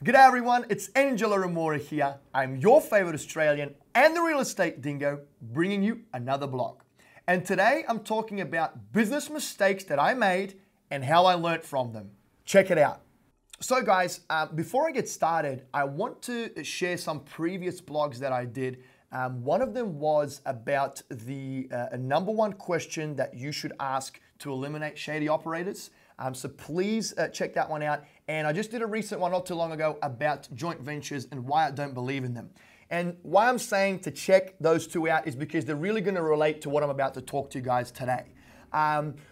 G'day everyone, it's Angela Ramora here. I'm your favorite Australian and the real estate dingo, bringing you another blog. And today I'm talking about business mistakes that I made and how I learned from them. Check it out. So guys, before I get started, I want to share some previous blogs that I did. One of them was about the number one question that you should ask to eliminate shady operators. So please check that one out. And I just did a recent one not too long ago about joint ventures and why I don't believe in them. And why I'm saying to check those two out is because they're really going to relate to what I'm about to talk to you guys today.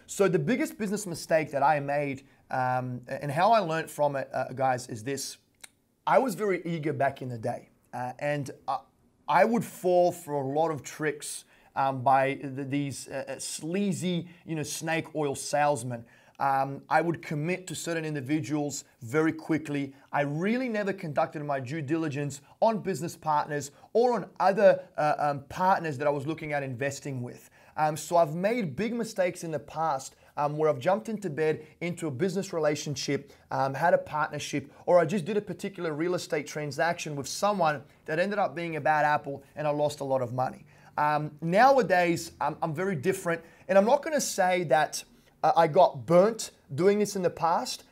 So the biggest business mistake that I made and how I learned from it, guys, is this. I was very eager back in the day. And I would fall for a lot of tricks by these sleazy, snake oil salesmen. I would commit to certain individuals very quickly. I really never conducted my due diligence on business partners or on other partners that I was looking at investing with. So I've made big mistakes in the past where I've jumped into bed into a business relationship, had a partnership, or I just did a particular real estate transaction with someone that ended up being a bad apple and I lost a lot of money. Nowadays, I'm very different, and I'm not going to say that I got burnt doing this in the past.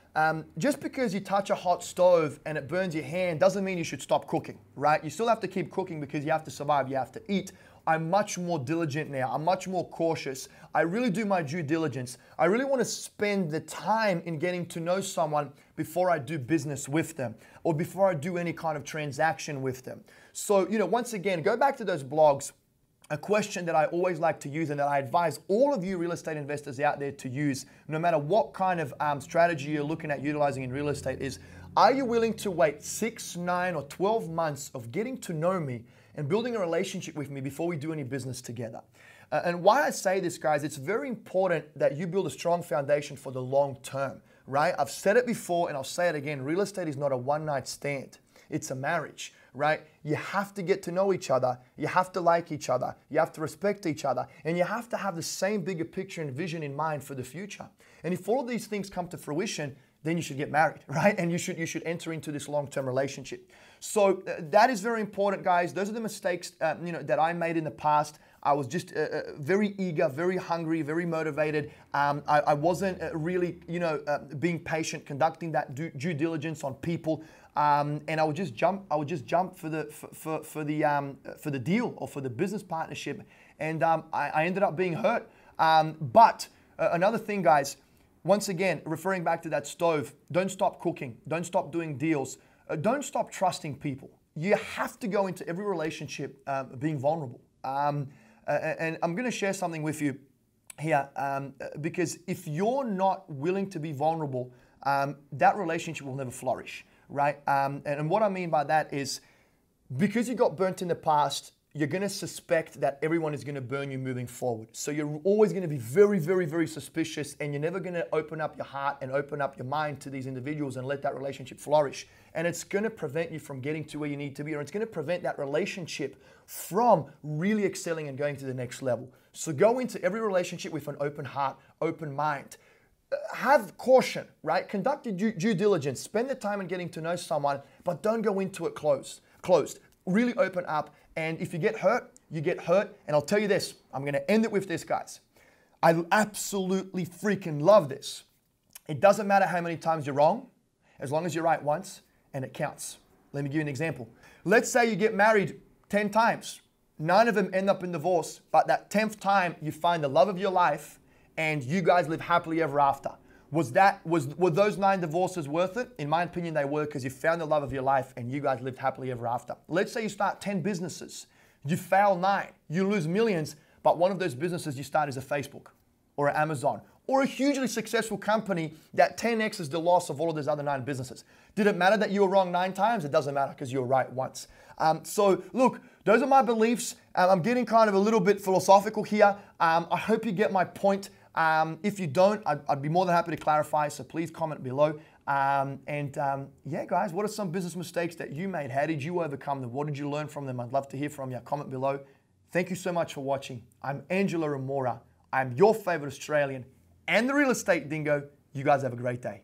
Just because you touch a hot stove and it burns your hand doesn't mean you should stop cooking, right? You still have to keep cooking because you have to survive, you have to eat. I'm much more diligent now. I'm much more cautious. I really do my due diligence. I really want to spend the time in getting to know someone before I do business with them or before I do any kind of transaction with them. So, once again, go back to those blogs. A question that I always like to use and that I advise all of you real estate investors out there to use, no matter what kind of strategy you're looking at utilizing in real estate, is, are you willing to wait 6, 9, or 12 months of getting to know me and building a relationship with me before we do any business together? And why I say this, guys, it's very important that you build a strong foundation for the long term, right? I've said it before and I'll say it again. Real estate is not a one-night stand. It's a marriage, right? You have to get to know each other. You have to like each other. You have to respect each other. And you have to have the same bigger picture and vision in mind for the future. And if all of these things come to fruition, then you should get married, right? And you should enter into this long-term relationship. So that is very important, guys. Those are the mistakes that I made in the past. I was just very eager, very hungry, very motivated. I wasn't really, being patient, conducting that due diligence on people, and I would just jump. I would just jump for the deal or for the business partnership, and I ended up being hurt. But another thing, guys. Once again, referring back to that stove, don't stop cooking. Don't stop doing deals. Don't stop trusting people. You have to go into every relationship being vulnerable. And I'm going to share something with you here because if you're not willing to be vulnerable, that relationship will never flourish, right? And what I mean by that is because you got burnt in the past, you're going to suspect that everyone is going to burn you moving forward. So you're always going to be very, very, very suspicious, and you're never going to open up your heart and open up your mind to these individuals and let that relationship flourish. And it's going to prevent you from getting to where you need to be, or it's going to prevent that relationship from really excelling and going to the next level. So go into every relationship with an open heart, open mind. Have caution, right? Conduct your due diligence. Spend the time in getting to know someone, but don't go into it closed. Really open up. And if you get hurt, you get hurt. And I'll tell you this, I'm going to end it with this, guys. I absolutely freaking love this. It doesn't matter how many times you're wrong, as long as you're right once, and it counts. Let me give you an example. Let's say you get married 10 times. 9 of them end up in divorce, but that 10th time you find the love of your life and you guys live happily ever after. Were those 9 divorces worth it? In my opinion, they were, because you found the love of your life and you guys lived happily ever after. Let's say you start 10 businesses. You fail 9. You lose millions, but one of those businesses you start is a Facebook or an Amazon or a hugely successful company that 10x is the loss of all of those other 9 businesses. Did it matter that you were wrong 9 times? It doesn't matter because you were right once. So look, those are my beliefs. I'm getting kind of a little bit philosophical here. I hope you get my point. If you don't, I'd be more than happy to clarify, so please comment below. Yeah, guys, what are some business mistakes that you made? How did you overcome them? What did you learn from them? I'd love to hear from you. Comment below. Thank you so much for watching. I'm Angela Ramora. I'm your favorite Australian and the real estate dingo. You guys have a great day.